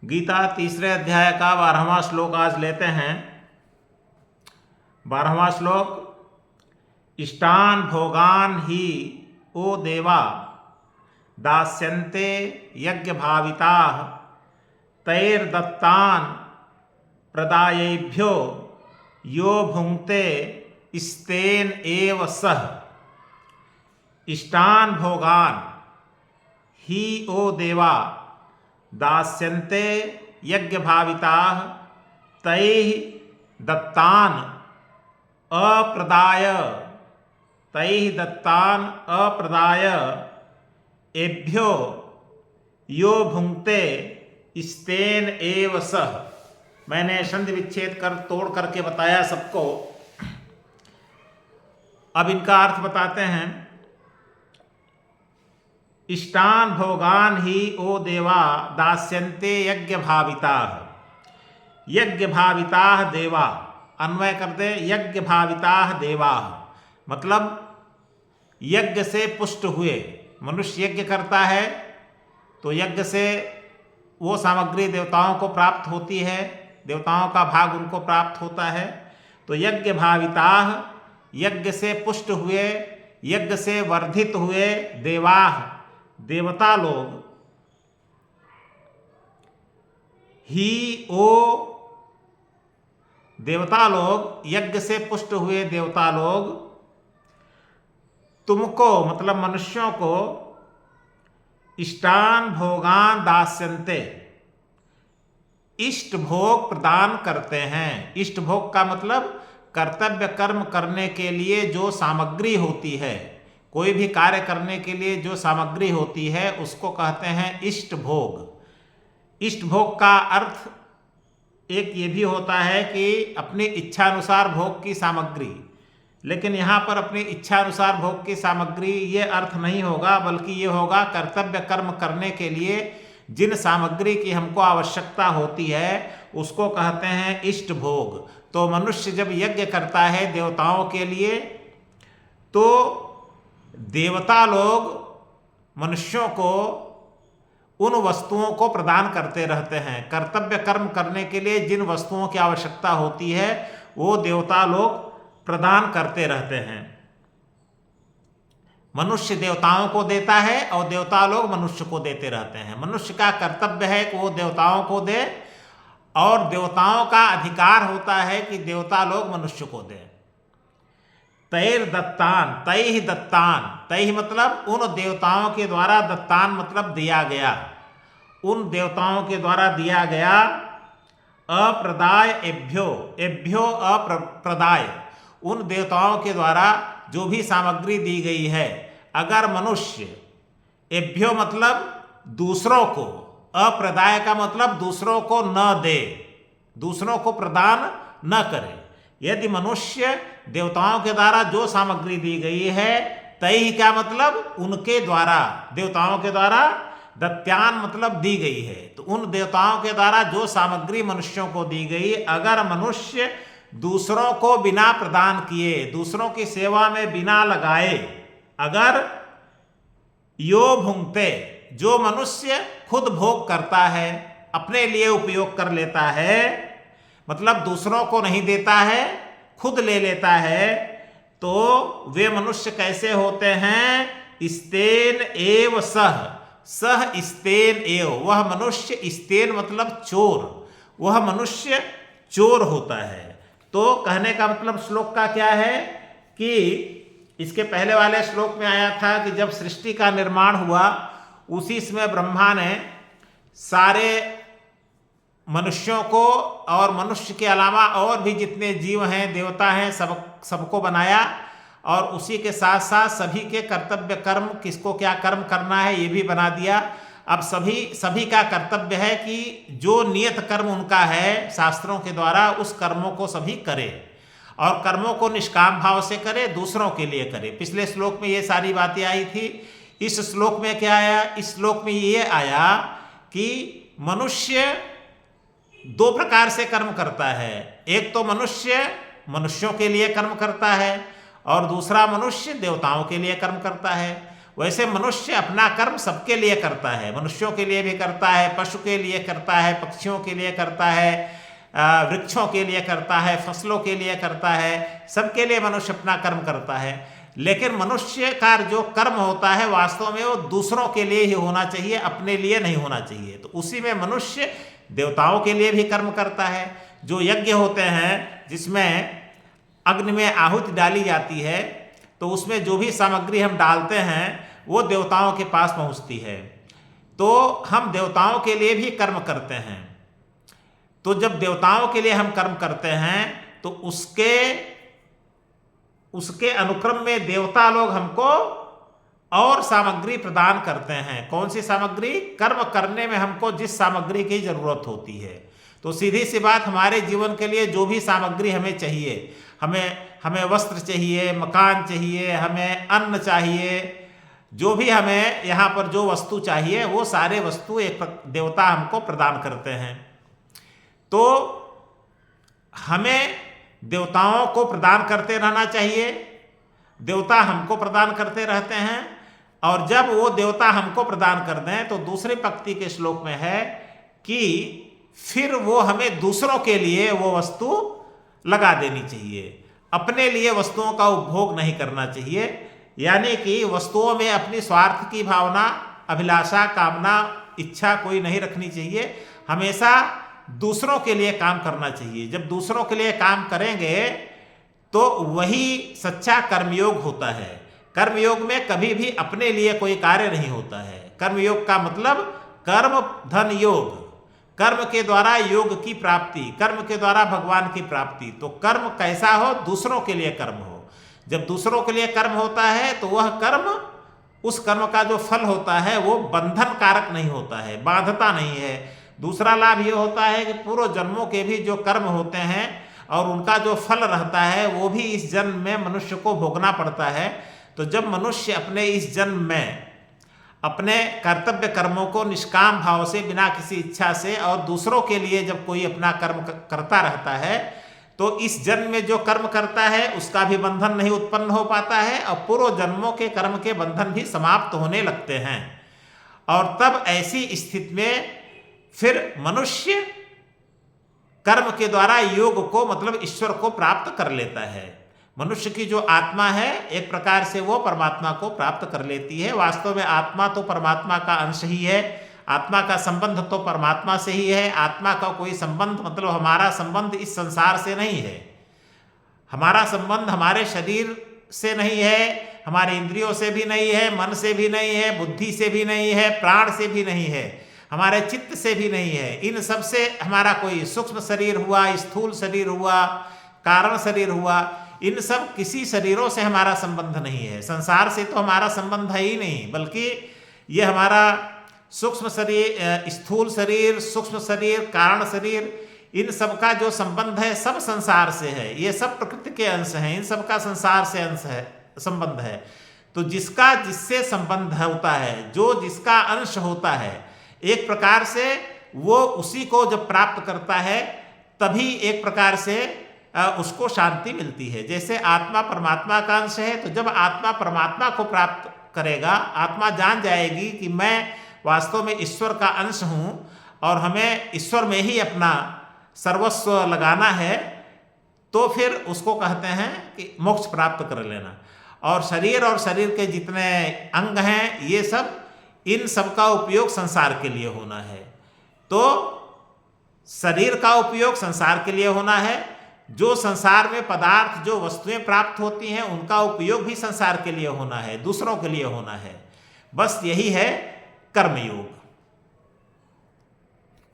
गीता तीसरे अध्याय का 12वां श्लोक आज लेते हैं। 12वां श्लोक, इष्टान भोगान ही ओ देवा दास्यन्ते यज्ञ भाविताः तैर्दत्तान प्रदायेभ्यो यो भुंक्ते स्तेन एव सह। इष्टान भोगान ही ओ देवा दास्यन्ते यज्ञ भाविताः तैः दत्तान अप्रदाय एभ्यो यो भुंक्ते स्तेन एव सह। मैंने संधि विच्छेद कर तोड़ करके बताया सबको। अब इनका अर्थ बताते हैं। इष्टान भोगान ही ओ देवा दास्यन्ते यज्ञ भाविताः। यज्ञ भाविताः देवा, अन्वय कर दे, यज्ञ भाविताः देवाः मतलब यज्ञ से पुष्ट हुए। मनुष्य यज्ञ करता है तो यज्ञ से वो सामग्री देवताओं को प्राप्त होती है, देवताओं का भाग उनको प्राप्त होता है। तो यज्ञ भाविताः, यज्ञ से पुष्ट हुए, यज्ञ से वर्धित हुए देवाः, देवता लोग, ही ओ देवता लोग, यज्ञ से पुष्ट हुए देवता लोग तुमको मतलब मनुष्यों को इष्टान भोगान दास्यन्ते, इष्ट भोग प्रदान करते हैं। इष्ट भोग का मतलब कर्तव्य कर्म करने के लिए जो सामग्री होती है, कोई भी कार्य करने के लिए जो सामग्री होती है उसको कहते हैं इष्ट भोग। इष्ट भोग का अर्थ एक ये भी होता है कि अपनी इच्छानुसार भोग की सामग्री, लेकिन यहाँ पर अपनी इच्छानुसार भोग की सामग्री ये अर्थ नहीं होगा, बल्कि ये होगा कर्तव्य कर्म करने के लिए जिन सामग्री की हमको आवश्यकता होती है उसको कहते हैं इष्ट भोग। तो मनुष्य जब यज्ञ करता है देवताओं के लिए तो देवता लोग मनुष्यों को उन वस्तुओं को प्रदान करते रहते हैं। कर्तव्य कर्म करने के लिए जिन वस्तुओं की आवश्यकता होती है वो देवता लोग प्रदान करते रहते हैं। मनुष्य देवताओं को देता है और देवता लोग मनुष्य को देते रहते हैं। मनुष्य का कर्तव्य है कि वो देवताओं को दे और देवताओं का अधिकार होता है कि देवता लोग मनुष्य को दें। तैर दत्तान, तैहि दत्तान, तैहि मतलब उन देवताओं के द्वारा, दत्तान मतलब दिया गया, उन देवताओं के द्वारा दिया गया। अप्रदाय एभ्यो, एभ्यो अप्रदाय, उन देवताओं के द्वारा जो भी सामग्री दी गई है, अगर मनुष्य, एभ्यो मतलब दूसरों को, अप्रदाय का मतलब दूसरों को न दे, दूसरों को प्रदान न करे। यदि मनुष्य देवताओं के द्वारा जो सामग्री दी गई है, तई क्या मतलब उनके द्वारा, देवताओं के द्वारा, दत्यान मतलब दी गई है, तो उन देवताओं के द्वारा जो सामग्री मनुष्यों को दी गई, अगर मनुष्य दूसरों को बिना प्रदान किए, दूसरों की सेवा में बिना लगाए, अगर यो भुंक्ते, जो मनुष्य खुद भोग करता है, अपने लिए उपयोग कर लेता है, मतलब दूसरों को नहीं देता है, खुद ले लेता है, तो वे मनुष्य कैसे होते हैं? स्तेन एव सह, सह स्तेन एव, वह मनुष्य, स्तेन मतलब चोर, वह मनुष्य चोर होता है। तो कहने का मतलब श्लोक का क्या है कि इसके पहले वाले श्लोक में आया था कि जब सृष्टि का निर्माण हुआ उसी समय ब्रह्मा ने सारे मनुष्यों को और मनुष्य के अलावा और भी जितने जीव हैं, देवता हैं, सबको बनाया और उसी के साथ साथ सभी के कर्तव्य कर्म, किसको क्या कर्म करना है ये भी बना दिया। अब सभी का कर्तव्य है कि जो नियत कर्म उनका है शास्त्रों के द्वारा, उस कर्मों को सभी करे और कर्मों को निष्काम भाव से करे, दूसरों के लिए करे। पिछले श्लोक में ये सारी बातें आई थी। इस श्लोक में क्या आया? इस श्लोक में ये आया कि मनुष्य दो प्रकार से कर्म करता है। एक तो मनुष्य मनुष्यों के लिए कर्म करता है और दूसरा मनुष्य देवताओं के लिए कर्म करता है। वैसे मनुष्य अपना कर्म सबके लिए करता है, मनुष्यों के लिए भी करता है, पशु के लिए करता है, पक्षियों के लिए करता है, वृक्षों के लिए करता है, फसलों के लिए करता है, सबके लिए मनुष्य अपना कर्म करता है। लेकिन मनुष्य का जो कर्म होता है वास्तव में वो दूसरों के लिए ही होना चाहिए, अपने लिए नहीं होना चाहिए। तो उसी में मनुष्य देवताओं के लिए भी कर्म करता है। जो यज्ञ होते हैं जिसमें अग्नि में आहुति डाली जाती है, तो उसमें जो भी सामग्री हम डालते हैं वो देवताओं के पास पहुंचती है। तो हम देवताओं के लिए भी कर्म करते हैं। तो जब देवताओं के लिए हम कर्म करते हैं तो उसके अनुक्रम में देवता लोग हमको और सामग्री प्रदान करते हैं। कौन सी सामग्री? कर्म करने में हमको जिस सामग्री की जरूरत होती है। तो सीधी सी बात, हमारे जीवन के लिए जो भी सामग्री हमें चाहिए, हमें वस्त्र चाहिए, मकान चाहिए, हमें अन्न चाहिए, जो भी हमें यहाँ पर जो वस्तु चाहिए वो सारे वस्तु एक देवता हमको प्रदान करते हैं। तो हमें देवताओं को प्रदान करते रहना चाहिए, देवता हमको प्रदान करते रहते हैं। और जब वो देवता हमको प्रदान कर दें तो दूसरे पंक्ति के श्लोक में है कि फिर वो हमें दूसरों के लिए वो वस्तु लगा देनी चाहिए, अपने लिए वस्तुओं का उपभोग नहीं करना चाहिए। यानी कि वस्तुओं में अपनी स्वार्थ की भावना, अभिलाषा, कामना, इच्छा कोई नहीं रखनी चाहिए। हमेशा दूसरों के लिए काम करना चाहिए। जब दूसरों के लिए काम करेंगे तो वही सच्चा कर्मयोग होता है। कर्मयोग में कभी भी अपने लिए कोई कार्य नहीं होता है। कर्मयोग का मतलब कर्म धन योग, कर्म के द्वारा योग की प्राप्ति, कर्म के द्वारा भगवान की प्राप्ति। तो कर्म कैसा हो? दूसरों के लिए कर्म हो। जब दूसरों के लिए कर्म होता है तो वह कर्म, उस कर्म का जो फल होता है वो बंधन कारक नहीं होता है, बांधता नहीं है। दूसरा लाभ ये होता है कि पूर्व जन्मों के भी जो कर्म होते हैं और उनका जो फल रहता है वो भी इस जन्म में मनुष्य को भोगना पड़ता है। तो जब मनुष्य अपने इस जन्म में अपने कर्तव्य कर्मों को निष्काम भाव से, बिना किसी इच्छा से और दूसरों के लिए जब कोई अपना कर्म करता रहता है तो इस जन्म में जो कर्म करता है उसका भी बंधन नहीं उत्पन्न हो पाता है और पूर्व जन्मों के कर्म के बंधन भी समाप्त होने लगते हैं। और तब ऐसी स्थिति में फिर मनुष्य कर्म के द्वारा योग को, मतलब ईश्वर को प्राप्त कर लेता है। मनुष्य की जो आत्मा है एक प्रकार से वो परमात्मा को प्राप्त कर लेती है। वास्तव में आत्मा तो परमात्मा का अंश ही है, आत्मा का संबंध तो परमात्मा से ही है। आत्मा का कोई संबंध, मतलब हमारा संबंध इस संसार से नहीं है, हमारा संबंध हमारे शरीर से नहीं है, हमारे इंद्रियों से भी नहीं है, मन से भी नहीं है, बुद्धि से भी नहीं है, प्राण से भी नहीं है, हमारे चित्त से भी नहीं है। इन सब से हमारा कोई सूक्ष्म शरीर हुआ, स्थूल शरीर हुआ, कारण शरीर हुआ, इन सब किसी शरीरों से हमारा संबंध नहीं है। संसार से तो हमारा संबंध है ही नहीं, बल्कि ये हमारा सूक्ष्म शरीर, स्थूल शरीर, सूक्ष्म शरीर, कारण शरीर, इन सब का जो संबंध है सब संसार से है। ये सब प्रकृति के अंश हैं, इन सब का संसार से अंश है, संबंध है। तो जिसका जिससे संबंध होता है, जो जिसका अंश होता है, एक प्रकार से वो उसी को जब प्राप्त करता है तभी एक प्रकार से उसको शांति मिलती है। जैसे आत्मा परमात्मा का अंश है, तो जब आत्मा परमात्मा को प्राप्त करेगा, आत्मा जान जाएगी कि मैं वास्तव में ईश्वर का अंश हूँ और हमें ईश्वर में ही अपना सर्वस्व लगाना है, तो फिर उसको कहते हैं कि मोक्ष प्राप्त कर लेना। और शरीर के जितने अंग हैं ये सब, इन सब का उपयोग संसार के लिए होना है। तो शरीर का उपयोग संसार के लिए होना है, जो संसार में पदार्थ, जो वस्तुएं प्राप्त होती हैं उनका उपयोग भी संसार के लिए होना है, दूसरों के लिए होना है। बस यही है कर्मयोग।